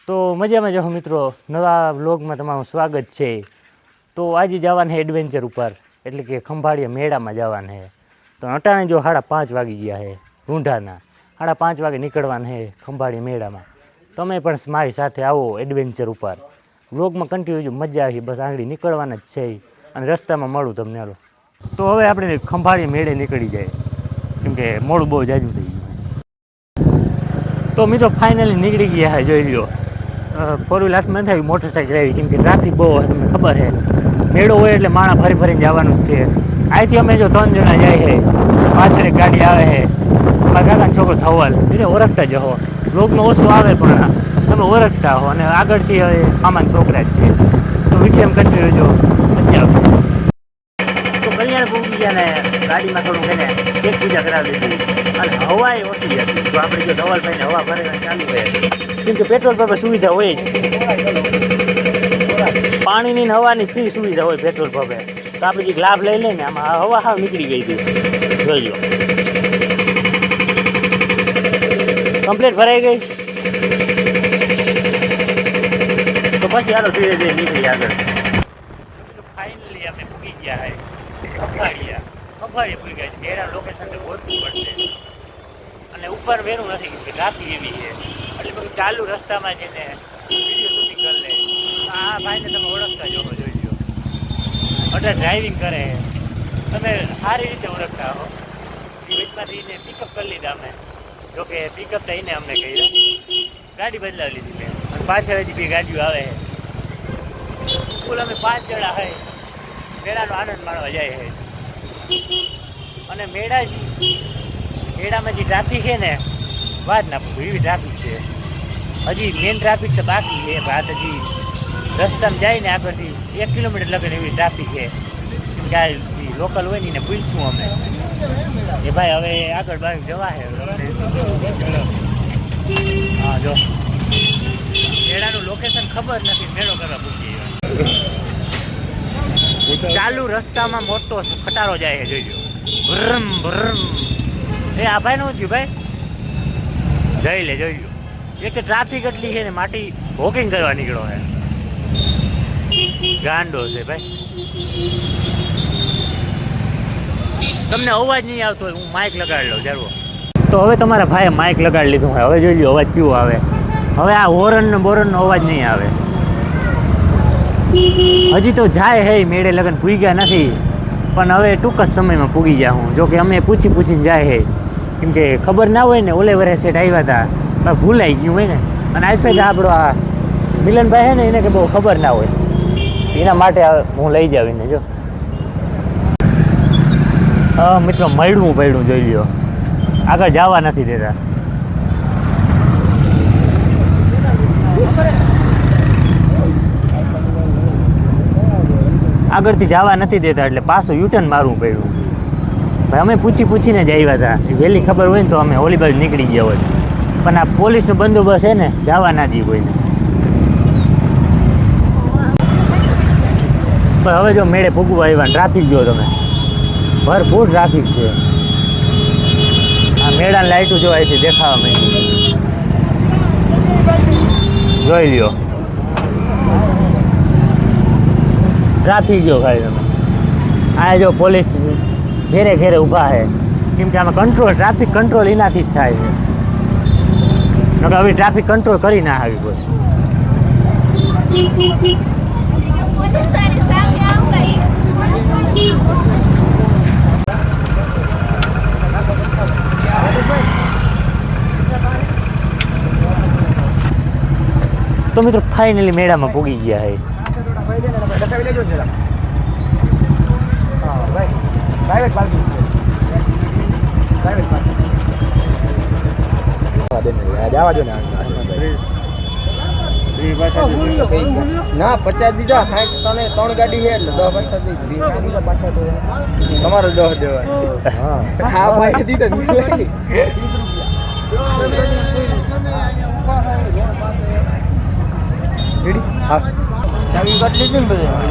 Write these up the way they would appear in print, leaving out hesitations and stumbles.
તો મજામાં જાઓ મિત્રો, નવા વ્લોગમાં તમારું સ્વાગત છે। તો આજે જવાના છે એડવેન્ચર ઉપર, એટલે કે ખંભાળિયા મેળામાં જવાના છે। તો અટાણે જો 5:30 વાગી ગયા છે રૂંઢાના, 5:30 વાગે નીકળવાના છે ખંભાળિયા મેળામાં। તમે પણ મારી સાથે આવો એડવેન્ચર ઉપર, વ્લોગમાં કન્ટિન્યુ મજા આવી, બસ આંગળી નીકળવાના જ છે અને રસ્તામાં મળું તમને। હાલો તો હવે આપણે ખંભાળિયા મેળે નીકળી જાય, કેમ કે મોડું બહુ જાજુ થઈ ગયું। તો મિત્રો ફાઇનલી નીકળી ગયા છે, જોઈ લો। 4 વ્હીલ હાથમાં નથી આવી, મોટરસાઇકલ આવી, કેમ કે ટ્રાફિક બહુ હોય, તમને ખબર છે મેળો હોય એટલે માણા ફરી ફરીને જવાનું જ છે। અહીંથી અમે જો 3 જણા જાય છે, પાછળ એક ગાડી આવે છે, મારા કાકાનો છોકરો ધવલ, એને ઓળખતા જ હો, બ્લોગમાં ઓછું આવે પણ તમે ઓળખતા હો, અને આગળથી હવે મામાના છોકરા જ છે, તો વિડીયો કન્ટિન્યુ જો, મજા આવશે। તો કલ્યાણ પહોંચી ગયા ને ગાડીમાં થોડું એને એક પૂજા કરાવી દીધી, અને હવાએ ઓછી હતી, તો આપણે જો ધવલભાઈને હવા ભરે ચાલુ રહે, કેમ કે પેટ્રોલ પંપે સુવિધા હોય જ, પાણીની હવાની ફ્રી સુવિધા હોય પેટ્રોલ પંપે, તો આપણે જે લાભ લઈ લઈને આમાં હવા હાવ નીકળી ગઈ હતી, જોઈ લો કમ્પ્લીટ ભરાઈ ગઈ। તો પછી હાલો ધીરે ધીરે નીકળી આગળ। ફાઇનલી અમે પૂગી ગયા છે ખંભાળિયા પૂગી ગયા છે, મેળા લોકેશન તો ગોતવું પડશે, અને ઉપર વેરું નથી કેમ કે ટ્રાફિક એવી છે, એટલે બધું ચાલુ રસ્તામાં જઈને વિડીયો શૂટિંગ કરી લે। આ ભાઈને તમે ઓળખતા જ હો, જોઈ લો, અઢાર ડ્રાઇવિંગ કરે, તમે સારી રીતે ઓળખતા હો। વીજમાંથી એને પિકઅપ કરી લીધા અમે, જોકે પિકઅપ તો એને અમને કહી, ગાડી બદલાવી લીધી મેં, અને પાછળ હજી 2 ગાડીઓ આવે છે, કુલ અમે 5 જણા હોય, મેળાનો આનંદ માણવા જાય છે। અને મેળામાં જે ટ્રાફિક છે ને, વાત ના પૂછો, એવી ટ્રાફિક છે, હજી મેન ટ્રાફિક તો બાકી છે, વાત હજી રસ્તામાં જાય ને આગળથી 1 કિલોમીટર લગન એવી ટ્રાફિક છે, કે લોકલ હોય ને એને પૂછશું અમે કે ભાઈ હવે આગળ બાજુ જવા છે। હા જો મેળાનું લોકેશન ખબર નથી, મેળો કરવા પૂછી ચાલુ રસ્તામાં મોટો ખટારો જાય છે, જોઈ લો, ભરમ ભરમ। એ આ ભાઈ નું થયું ભાઈ, જઈ લે, જોઈ લો, એક તો ટ્રાફિક એટલી છે ને, માટી વોકિંગ કરવા નીકળો છે, ગાંડો છે ભાઈ। તમને અવાજ નહીં આવતો હોય, હું માઇક લગાડી લઉં જરૂર। તો હવે તમારા ભાઈએ માઇક લગાડી લીધું હોય, હવે જોઈ લો અવાજ કેવો આવે, હવે આ હોરન ને બોરનનો અવાજ નહીં આવે। હજી તો જાય હે મેળે લગન પૂગ્યા નથી, પણ હવે ટૂંક જ સમયમાં પૂગી ગયા હું, જોકે અમે પૂછીને જાય હે, કેમ કે ખબર ના હોય ને, ઓલે વરે સેટ આવ્યા હતા, ભૂલાઈ ગયું હોય ને, અને આજ આપણો આ મિલનભાઈ છે ને, એને કે બહુ ખબર ના હોય, એના માટે હું લઈ જાવીને જો। હા મિત્રો, મળવું પડ્યું, જોઈ લ્યો, આગળ જવા નથી દેતા, આગળથી જવા નથી દેતા, એટલે પાછું યુટર્ન મારવું પડ્યું ભાઈ। અમે પૂછીને જ આવ્યા હતા, વહેલી ખબર હોય ને તો અમે ઓલી બાજુ નીકળી ગયા હોય, પણ આ પોલીસનો બંદોબસ્ત છે ને, જવા ના દી કોઈને। પણ હવે જો મેળે ભૂગવા આવ્યા, ટ્રાફિક જો તમે, ભરપૂર ટ્રાફિક છે, આ મેળાની લાઇટો જો અહીંથી દેખાવા માંડી, જોઈ લ્યો ટ્રાફિક જો ખાલી તમે, આ જો પોલીસ ઘેરે ઘેરે ઊભા છે, કેમ કે આમાં ટ્રાફિક કંટ્રોલ એનાથી જ થાય છે, નકર હવે ટ્રાફિક કંટ્રોલ કરી ના આવી કોઈ। તો મિત્રો ફાઇનલી મેળામાં પૂગી ગયા છે। ના 50 દીધા, 3 ગાડી છે એટલે 10 50 દીધી, તમારે 10 દેવાય। હા ભાઈ દીધા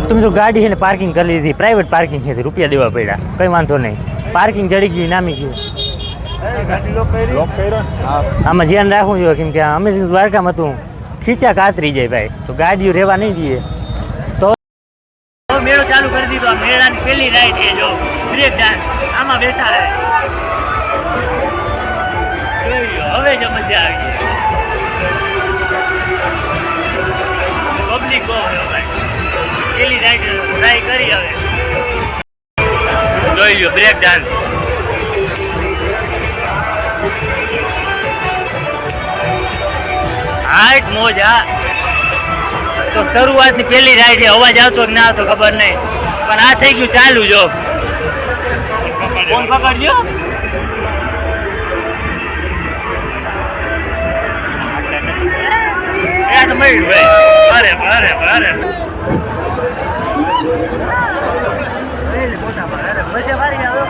તો મિત્રો ગાડી છે ને પાર્કિંગ કરી લીધી, પ્રાઇવેટ પાર્કિંગ છે, રૂપિયા દેવા પડ્યા, કંઈ વાંધો નહીં, પાર્કિંગ જડી ગયું, નામી ગયું। આમાં ધ્યાન રાખવું જોઈએ, કેમ કે અમે દ્વારકામાં હતું ખીચા કાતરી જાય ભાઈ, તો ગાડીઓ રહેવા નહીં દઈએ. તો મેળો ચાલુ કરી દીધો. આ મેળાની પેલી રાઈડ છે જો બ્રેક ડાન્સ, આમાં બેઠા હે. હવે જ મજા આવી પબ્લિક બહુ છે ભાઈ. પેલી રાઈડ ટ્રાય કરી હવે જોઈ લો બ્રેક ડાન્સ. હાટ મોજ. હા તો શરૂઆતની પેલી રાઈડ છે. અવાજ આવતો કે ના આવતો ખબર નહીં, પણ આ થઈ ગયું ચાલુ. જો ફોન પકડજો. તો મળ્યું ભાઈ. અરે અરે અરે મજા મારી આવે.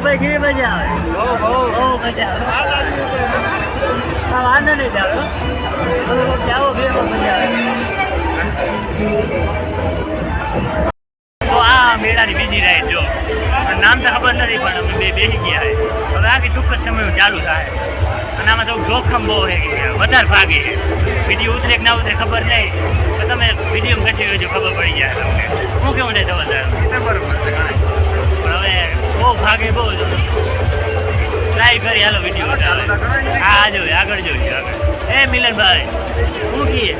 ભાઈ કેવી મજા આવે? બહુ મજા આવે. આનંદ નહીં જાવ જાઓ બે મજા આવે. તો આ મેળાની બીજી રાઈડ જો નામ તો ખબર નથી, પણ અમે બે બેસી ગયા છે. હવે આખી ટૂંક જ સમયમાં ચાલુ થાય. અને આમાં થોડુંક જોખમ બહુ છે કે વધારે ભાગે છે. વિડીયો ઉતરે કે ના ઉતરે ખબર નહીં, તો તમે વિડીયો કન્ટિન્યુ જો ખબર પડી જાય તમને. હું કેવું નહીં થવા બરોબર. પણ હવે બહુ ભાગે બહુ ટ્રાય કરી. હાલો વિડીયો હા જોઈએ આગળ જોઈએ આગળ. એ મિલનભાઈ શું કહીએ?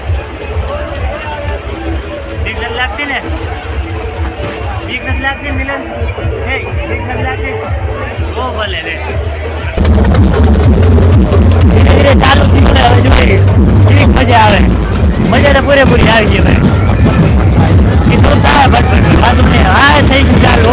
બીક નથી લાગતી ને? બીક નથી લાગતી મિલન? હે બીક નથી લાગતી? બહુ ભલે રે ચાલુ થઈ ગયું. હવે જોઈએ કેવી મજા આવે. મજા તો પૂરેપૂરી આવી ગઈ ભાઈ. કીધું થાય બટ બાજુ ને હા થઈ ગયું ચાલુ.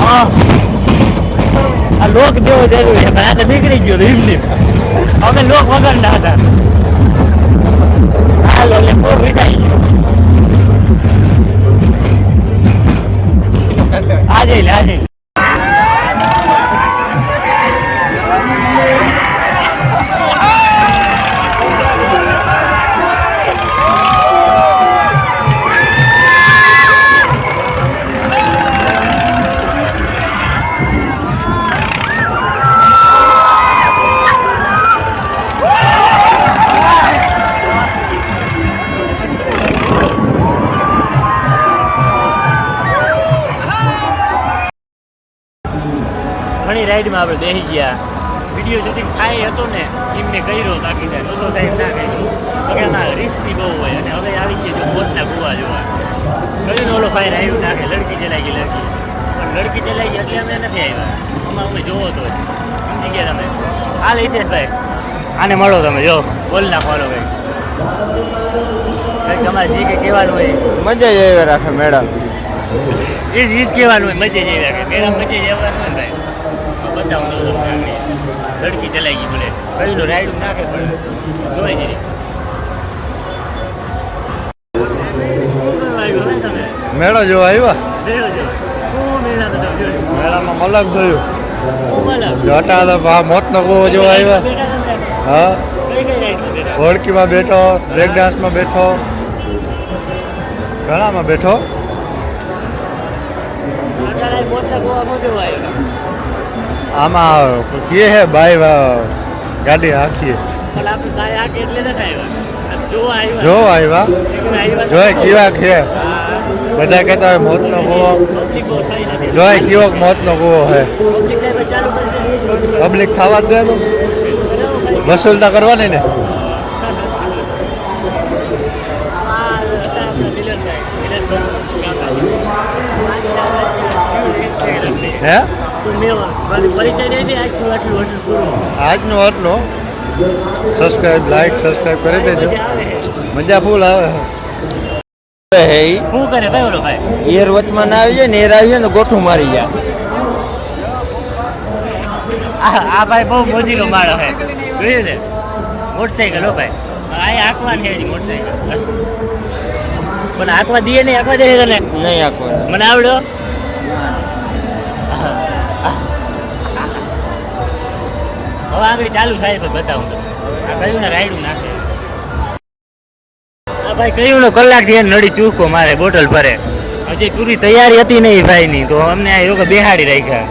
હો આ લોક દેવો જરૂરી છે, પણ આ તો નીકળી ગયો એમની. અમે લોક વગર ના હતા. હાલો એટલે બહુ વિદાય આજે આજે ઘણી રાઈડમાં આપણે બેસી ગયા. વિડીયો શૂટિંગ થાય હતો ને એમને કર્યો બાકી થાય તો સાહેબ ના કર્યું. તો એમાં રિસ્કી બહુ હોય. અને હવે આવી ગયા જો મોતના કુવા જોવા. કયું ઓલો ફાયર આવ્યું નાખે લડકી ચલાઈ ગઈ લડકી. પણ લડકી ચલાઈ ગઈ એટલે અમે નથી આવ્યા. આમાં અમે જોવો તો સમજી ગયા તમે. હાલ હિતેશભાઈ આને મળો તમે જો બોલ નાખવાનો ભાઈ. કંઈક તમારે જે કંઈ કહેવાનું હોય મજા જ આવી રાખે મેળા. એ જ કહેવાનું હોય મજા જ આવી રાખે મેળા. મજા જ આવવાનું હોય ભાઈ. બતાવું દઉં તમને. લડકી ચલાઈ ગઈ બોલે કયું રાઈડ નાખે પણ જોઈ જ તમે મેળો જોવા આવ્યા. મેળામાં મલક જોયું. જટા મોતનો કૂવો જોવા આવ્યા. હા હોડકીમાં બેઠો, બ્રેક ડાન્સમાં બેઠો, ઘણામાં બેઠો. આમાં કે હે ભાઈ ગાડી આખી પણ આપણે કાંઈ આ કે એટલે નથી આવ્યા જોવા આવ્યા જો આવ્યા જોય કેવા છે હા બધા કહેતા હોય મોતનો કૂવો પબ્લિક બહુ થઈ નથી જોય કેવો મોતનો કૂવો છે પબ્લિક સાહેબ ચાલુ કરશે પબ્લિક થવા જ દે તો વસૂલતા કરવાની ને હે આજનું આટલું સબસ્ક્રાઈબ કરી દેજો મજા ફૂલ આવે હે શું કરે ભાઈ ઓલો ભાઈ એર વચમાં ના આવી જાય ને એર આવી જાય ને ગોઠું મારી જાય આ ભાઈ બહુ મોજીલો માળો છે જોયું ને મોટરસાઇકલ હો ભાઈ આ આંકવાની છે હજી મોટરસાઇકલ પણ આંકવા દઈએ નહીં આંકવા દે તને નહીં આખો મને આવડ્યો હવે આગળ ચાલુ થાય તો બતાવું તો આ કયું ને રાયડું નાખે આ ભાઈ કયું ને કલાકથી એને નડી ચૂકો મારે બોટલ ભરે હજી પૂરી તૈયારી હતી નહીં ભાઈની તો અમને આ લોકો બેહાડી રાખ્યા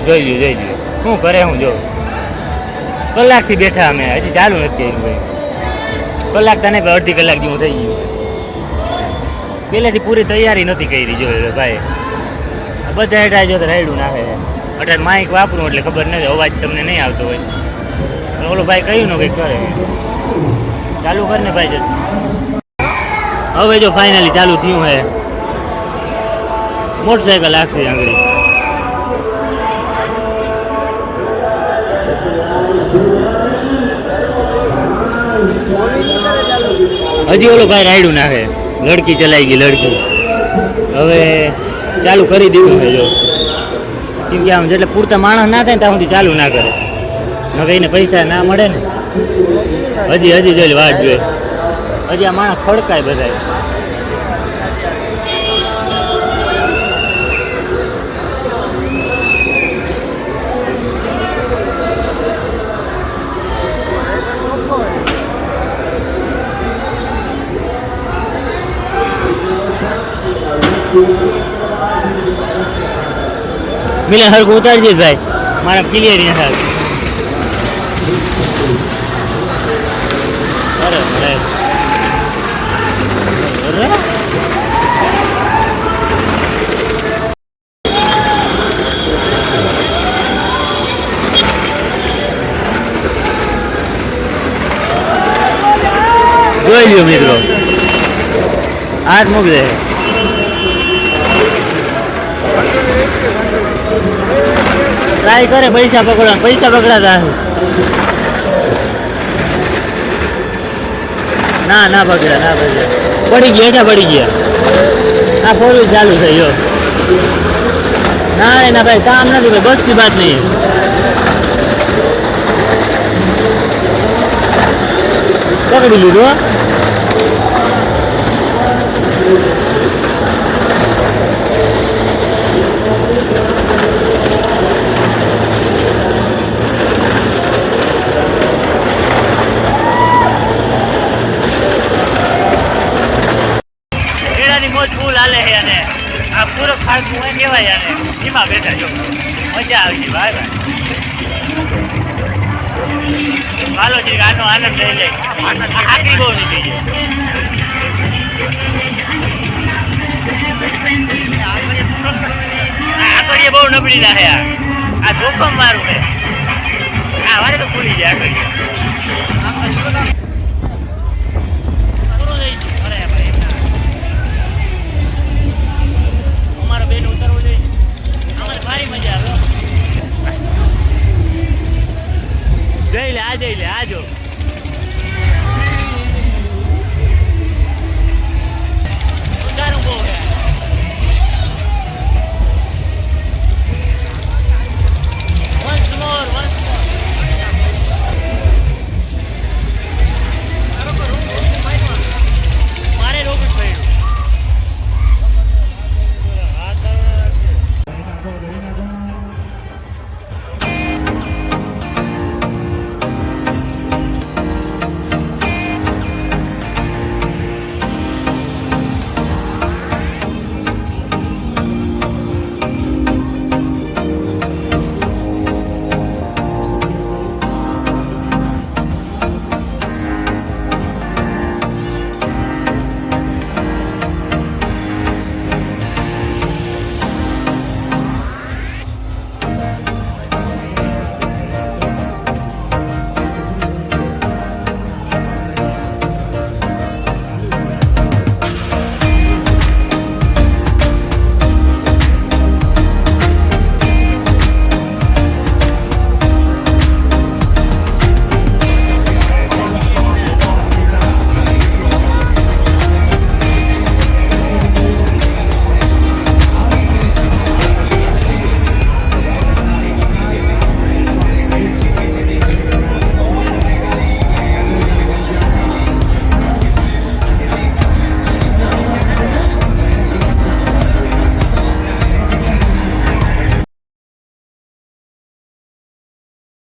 જોઈ લ્યો શું કરે હું જો કલાકથી બેઠા અમે હજી ચાલુ નથી કર્યું ભાઈ કલાક તને અડધી કલાક જેવું થઈ ગયું પહેલેથી પૂરી તૈયારી નથી કરી જોઈ ભાઈ બધા હેઠા જો તો રાયડું નાખે અત્યારે માઇક વાપરું એટલે ખબર નથી અવાજ તમને નહીં આવતો હોય તો ઓલો ભાઈ કહ્યું ને કંઈક કરે ચાલુ કર ને ભાઈ જલ્દી હવે જો ફાઇનલી ચાલુ થયું હે મોટરસાઇકલ આખી આંગળી હજી ઓલો ભાઈ રાયડું નાખે લડકી ચલાઈ ગઈ લડકી હવે ચાલુ કરી દીધું છે જો કેમ કે આમ જેટલે પૂરતા માણસ ના થાય ને ત્યાં સુધી ચાલુ ના કરે ન કહીને પૈસા ના મળે ને હજી જોઈ વાટ જોઈએ હજી આ માણસ ખડકાય બધા મિલન હરખું ઉતારજે ભાઈ મારા ક્લિયર નથી અરે જોઈ લ્યો મિત્રો હાથ મૂકી દે ટ્રાય કરે પૈસા પકડાતા ના પકડ્યા પડી ગયા પડી ગયા આ ફોર ચાલુ થઈ ગયો ના ભાઈ કામ નથી ભાઈ બસ की बात नहीं પકડી લીધું ફૂલ હાલે છે અને આ પૂરો ખાસ કહેવાય અને એમાં બેઠા જો મજા આવી ભાઈ ચાલો છે આનો આનંદ લઈ લે આખરી બહુ નીકળી જાય આકડીએ બહુ નબળી નાખે આ જોખમ મારું છે આ વારે તો ભૂલી જાય આકડીએ જઈ લે આજો